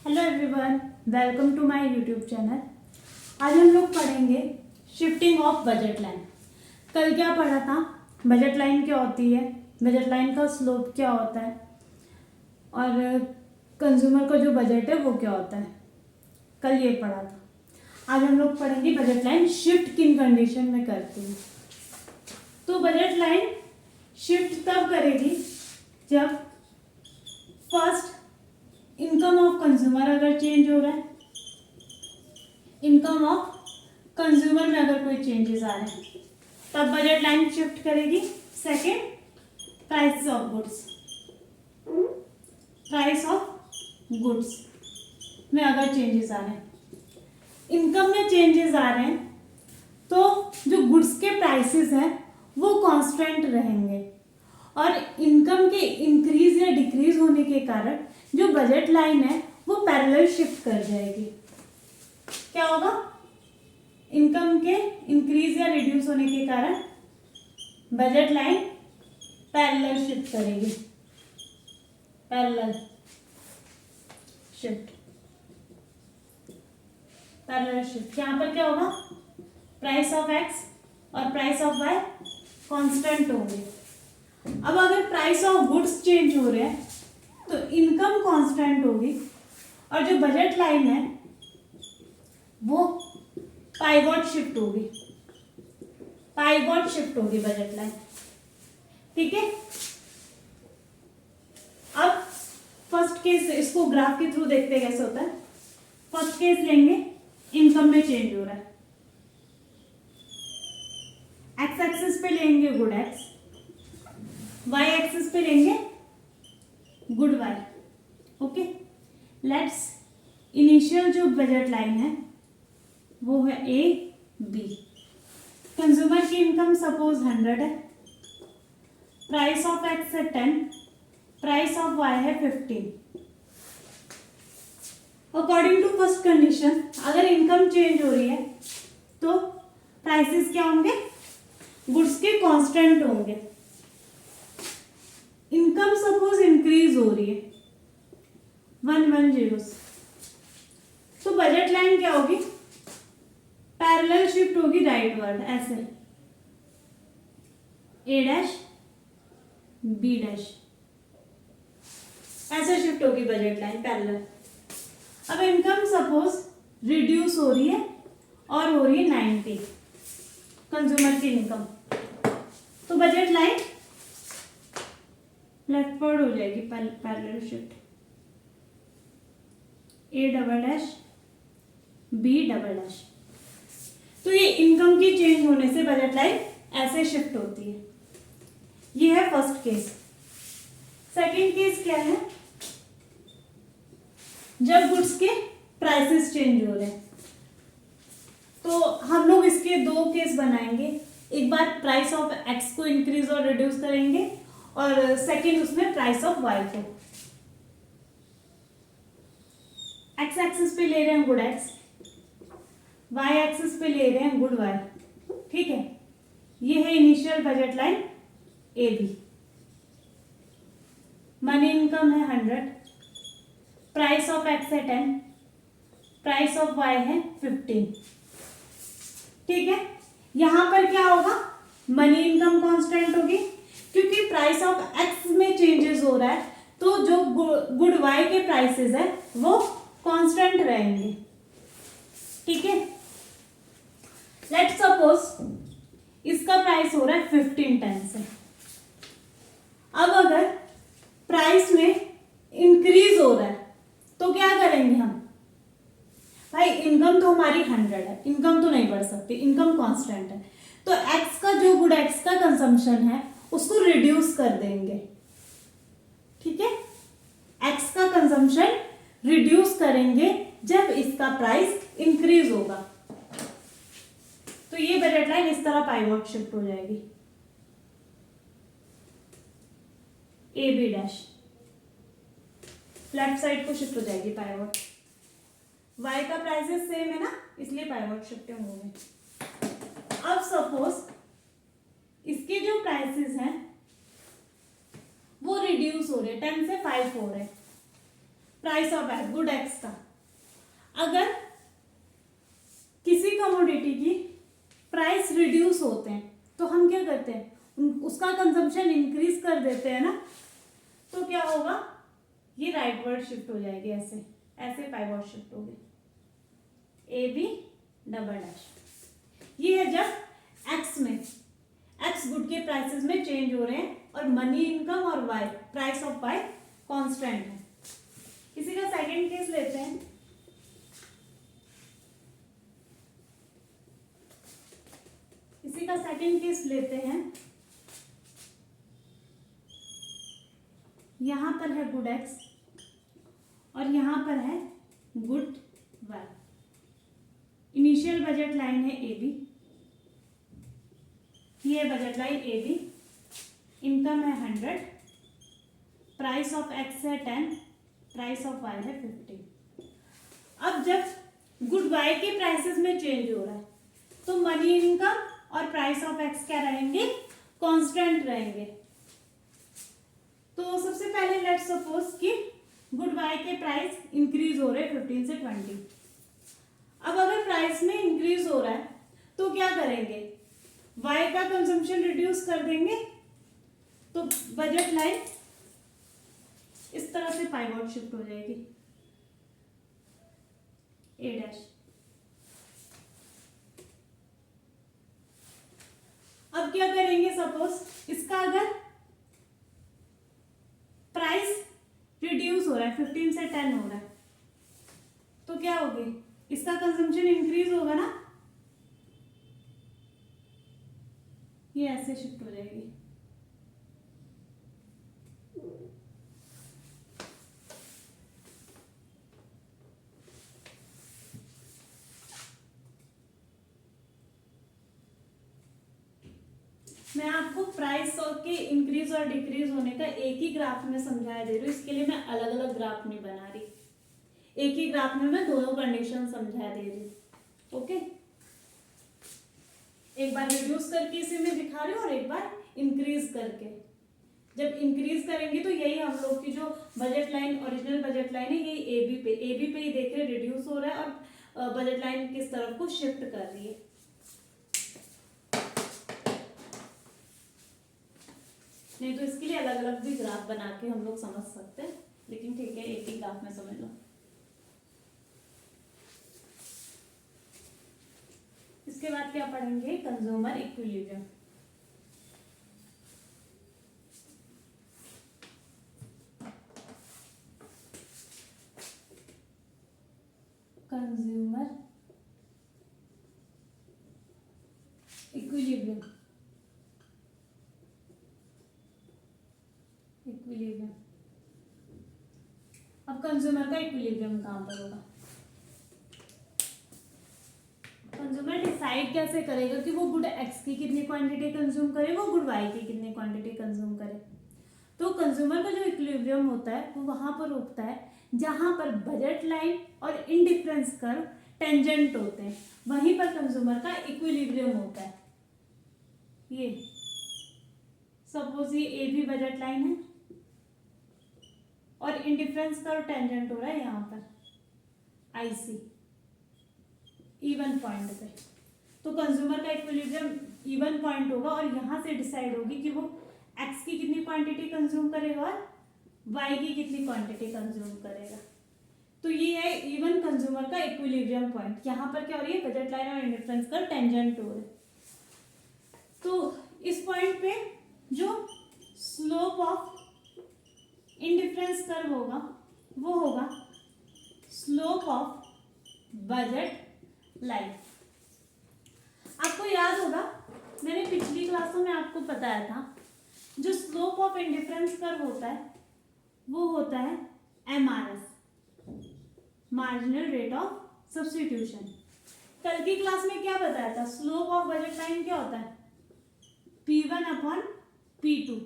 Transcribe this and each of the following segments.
Hello everyone, welcome to my YouTube channel. आज हम लोग पढ़ेंगे शिफ्टिंग ऑफ बजट लाइन। कल क्या पढ़ा था? बजट लाइन क्या होती है, बजट लाइन का स्लोप क्या होता है और कंज्यूमर का जो बजट है वो क्या होता है। कल ये पढ़ा था। आज हम लोग पढ़ेंगे बजट लाइन शिफ्ट किन कंडीशन में करती है। तो बजट लाइन शिफ्ट तब करेगी जब फर्स्ट इनकम ऑफ कंज्यूमर अगर चेंज हो रहा है, इनकम ऑफ कंज्यूमर में अगर कोई चेंजेस आ रहे हैं तब बजट लाइन शिफ्ट करेगी। Second, price of goods, price of goods में अगर चेंजेस आ रहे हैं, इनकम में चेंजेस आ रहे हैं तो जो गुड्स के प्राइसेस हैं वो कांस्टेंट रहेंगे और इनकम के इंक्रीज या डिक्रीज होने के कारण जो बजट लाइन है वो पैरेलल शिफ्ट कर जाएगी। क्या होगा? इनकम के इंक्रीज या रिड्यूस होने के कारण बजट लाइन पैरेलल शिफ्ट करेगी। Parallel shift, parallel shift. यहाँ पर क्या होगा? प्राइस ऑफ एक्स और प्राइस ऑफ वाई कांस्टेंट होंगे। अब अगर प्राइस ऑफ गुड्स चेंज हो रहे हैं तो इनकम कांस्टेंट होगी और जो बजट लाइन है वो पाइवॉट शिफ्ट होगी। पाइवॉट शिफ्ट होगी बजट लाइन। ठीक है। अब फर्स्ट केस, इसको ग्राफ के थ्रू देखते हैं कैसे होता है। फर्स्ट केस लेंगे, इनकम में चेंज हो रहा है। एक्स एक्सिस पे लेंगे गुड एक्स, वाई एक्सिस पे लेंगे good Y. Okay, let's initial जो बजट लाइन है वो है ए बी। कंज्यूमर की इनकम सपोज 100 है, प्राइस ऑफ एक्स है 10, प्राइस ऑफ वाई है 15। अकॉर्डिंग टू फर्स्ट कंडीशन अगर इनकम चेंज हो रही है तो प्राइसेस क्या होंगे? गुड्स के कांस्टेंट होंगे। इनकम सपोज इंक्रीज हो रही है 110, तो बजट लाइन क्या होगी? पैरेलल शिफ्ट होगी राइटवर्ड, ऐसे ए डैश बी डैश, ऐसे शिफ्ट होगी बजट लाइन पैरेलल। अब इनकम सपोज रिड्यूस हो रही है और हो रही है 90 कंज्यूमर की इनकम, तो बजट लाइन लेफ्टवर्ड हो जाएगी parallel shift, A double dash B double dash. तो ये इनकम की चेंज होने से बजट लाइन ऐसे शिफ्ट होती है। ये है फर्स्ट केस। सेकंड केस क्या है? जब गुड्स के प्राइसेस चेंज हो रहे हैं तो हम लोग इसके दो केस बनाएंगे। एक बार प्राइस ऑफ एक्स को इंक्रीज और रिड्यूस करेंगे और सेकंड उसमें प्राइस ऑफ वाई को। एक्स एक्सिस पे ले रहे हैं गुड एक्स, वाई एक्सिस पे ले रहे हैं गुड वाई। ठीक है, ये है initial budget line A B. Money income है 100, प्राइस ऑफ एक्स है 10, प्राइस ऑफ वाई है 15। ठीक है, यहां पर क्या होगा? मनी इनकम कांस्टेंट होगी क्योंकि प्राइस ऑफ एक्स में चेंजेस हो रहा है तो जो गुड वाई के प्राइसेस है वो कांस्टेंट रहेंगे। ठीक है, लेट्स सपोज इसका प्राइस हो रहा है 15 से। अब अगर प्राइस में इंक्रीज हो रहा है तो क्या करेंगे हम? भाई इनकम तो हमारी 100 है, इनकम तो नहीं बढ़ सकती, इनकम कांस्टेंट है, तो एक्स का जो गुड एक्स का कंजम्पशन है उसको रिड्यूस कर देंगे। ठीक है, एक्स का कंजम्पशन रिड्यूस करेंगे जब इसका प्राइस इंक्रीज होगा। तो ये बजट लाइन इस तरह पाइवॉट शिफ्ट हो जाएगी, A B dash left side को शिफ्ट हो जाएगी पाइवॉट। वाई का प्राइसेस सेम है ना, इसलिए पाइवॉट शिफ्टिंग होगी। अब सपोज इसके जो प्राइसेस हैं वो रिड्यूस हो रहे हैं, 10 से 5 हो रहे हैं, price of x, good x का। अगर किसी कमोडिटी की प्राइस रिड्यूस होते हैं तो हम क्या करते हैं, उसका कंजम्पशन इंक्रीज कर देते हैं ना, तो क्या होगा, ये राइटवर्ड शिफ्ट हो जाएगी, ऐसे ऐसे पाइवॉट शिफ्ट होगी, ए बी डबल डैश। ये है जब एक्स में, एक्स गुड के प्राइसेस में चेंज हो रहे हैं और मनी इनकम और Y, price of Y constant है। इसी का सेकंड केस लेते हैं। इसी का सेकंड केस लेते हैं। यहां पर है गुड एक्स और यहां पर है good Y. Initial budget line है ए बी, ये budget line A B, income है 100, प्राइस ऑफ एक्स है 10, प्राइस ऑफ वाई है 50। अब जब गुड वाई के प्राइसेस में चेंज हो रहा है तो मनी इनकम और प्राइस ऑफ एक्स क्या रहेंगे, कांस्टेंट रहेंगे। तो सबसे पहले लेट्स सपोज कि गुड वाई के प्राइस इंक्रीज हो रहे हैं 15 से 20। अब अगर प्राइस में इंक्रीज हो रहा है तो क्या करेंगे, वाई का कंजम्पशन रिड्यूस कर देंगे, तो बजट लाइन इस तरह से पाइवॉट शिफ्ट हो जाएगी, ए डैश। अब क्या करेंगे, सपोज इसका अगर प्राइस रिड्यूस हो रहा है 15 से 10 हो रहा है तो क्या होगी, इसका कंजम्पशन इंक्रीज होगा ना, ये ऐसे शिफ्ट हो जाएगी। मैं आपको प्राइस के इंक्रीज और डिक्रीज होने का एक ही ग्राफ में समझाया दे रही हूँ, इसके लिए मैं अलग अलग ग्राफ नहीं बना रही, एक ही ग्राफ में मैं दोनों कंडीशन समझा दे रही हूँ। ओके, एक बार रिड्यूस करके इसे मैं दिखा रही हूँ और एक बार इंक्रीज करके। जब इंक्रीज करेंगे तो यही हम लोग की जो budget line, original budget line है, यही ए बी पे ही देख रहे रिड्यूस हो रहा है और बजट लाइन किस तरफ को शिफ्ट कर रही है। नहीं तो इसके लिए अलग अलग भी ग्राफ बना के हम लोग समझ सकते हैं, लेकिन ठीक है एक ही ग्राफ में समझ लो। इसके बाद क्या पढ़ेंगे, consumer equilibrium. Consumer equilibrium, equilibrium. अब कंज्यूमर का इक्विलिब्रियम कहां पर होगा, कंज्यूमर डिसाइड कैसे करेगा कि वो गुड एक्स की कितनी क्वांटिटी कंज्यूम करे, वो गुड वाई की कितनी क्वांटिटी कंज्यूम करे। तो कंज्यूमर का जो इक्विलिब्रियम होता है वो वहां पर होता है जहां पर बजट लाइन और इंडिफरेंस कर्व टेंजेंट होते हैं, वहीं पर कंज्यूमर का इक्विलिब्रियम होता है। ये सपोज ये ए बी बजट लाइन है और इंडिफरेंस कर्व टेंजेंट हो रहा है यहाँ पर आई सी इवन पॉइंट पे, तो कंज्यूमर का इक्विलिब्रियम इवन पॉइंट होगा और यहाँ से डिसाइड होगी कि वो एक्स की कितनी क्वांटिटी कंज्यूम करेगा और वाई की कितनी क्वांटिटी कंज्यूम करेगा। तो ये है इवन कंज्यूमर का इक्विलिब्रियम पॉइंट। यहाँ पर क्या हो रही है, बजट लाइन और इंडिफरेंस कर्व टेंजेंट हो रहे। तो इस पॉइंट पे जो स्लोप ऑफ इंडिफरेंस कर्व होगा वो होगा स्लोप ऑफ बजट लाइन। आपको याद होगा मैंने पिछली क्लासों में आपको बताया था, जो स्लोप ऑफ इंडिफरेंस कर्व होता है वो होता है MRS, marginal rate of substitution. कल की क्लास में क्या बताया था, स्लोप ऑफ बजट लाइन क्या होता है, P1 अपॉन P2।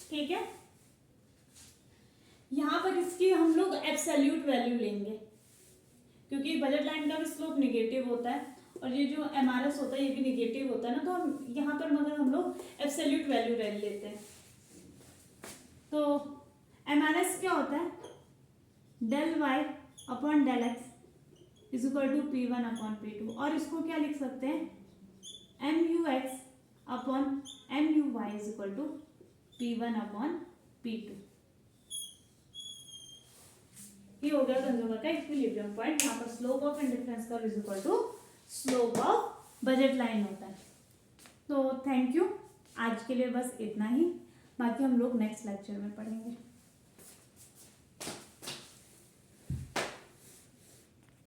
ठीक है, यहां पर इसकी हम लोग एब्सोल्यूट वैल्यू लेंगे क्योंकि बजट लाइन का भी स्लोप निगेटिव होता है और ये जो MRS होता है ये भी निगेटिव होता है ना, तो हम यहाँ पर मगर हम लोग एब्सोल्यूट वैल्यू ले लेते हैं। तो MRS क्या होता है, del Y upon del X is equal to P1 upon P2, और इसको क्या लिख सकते हैं MUX upon MUY is equal to P1 upon P2। ये हो गया कंज्यूमर का इक्विलिब्रियम पॉइंट। यहाँ पर slope of indifference curve is equal to slope of budget line होता है। तो थैंक यू, आज के लिए बस इतना ही, बाकी हम लोग नेक्स्ट लेक्चर में पढ़ेंगे।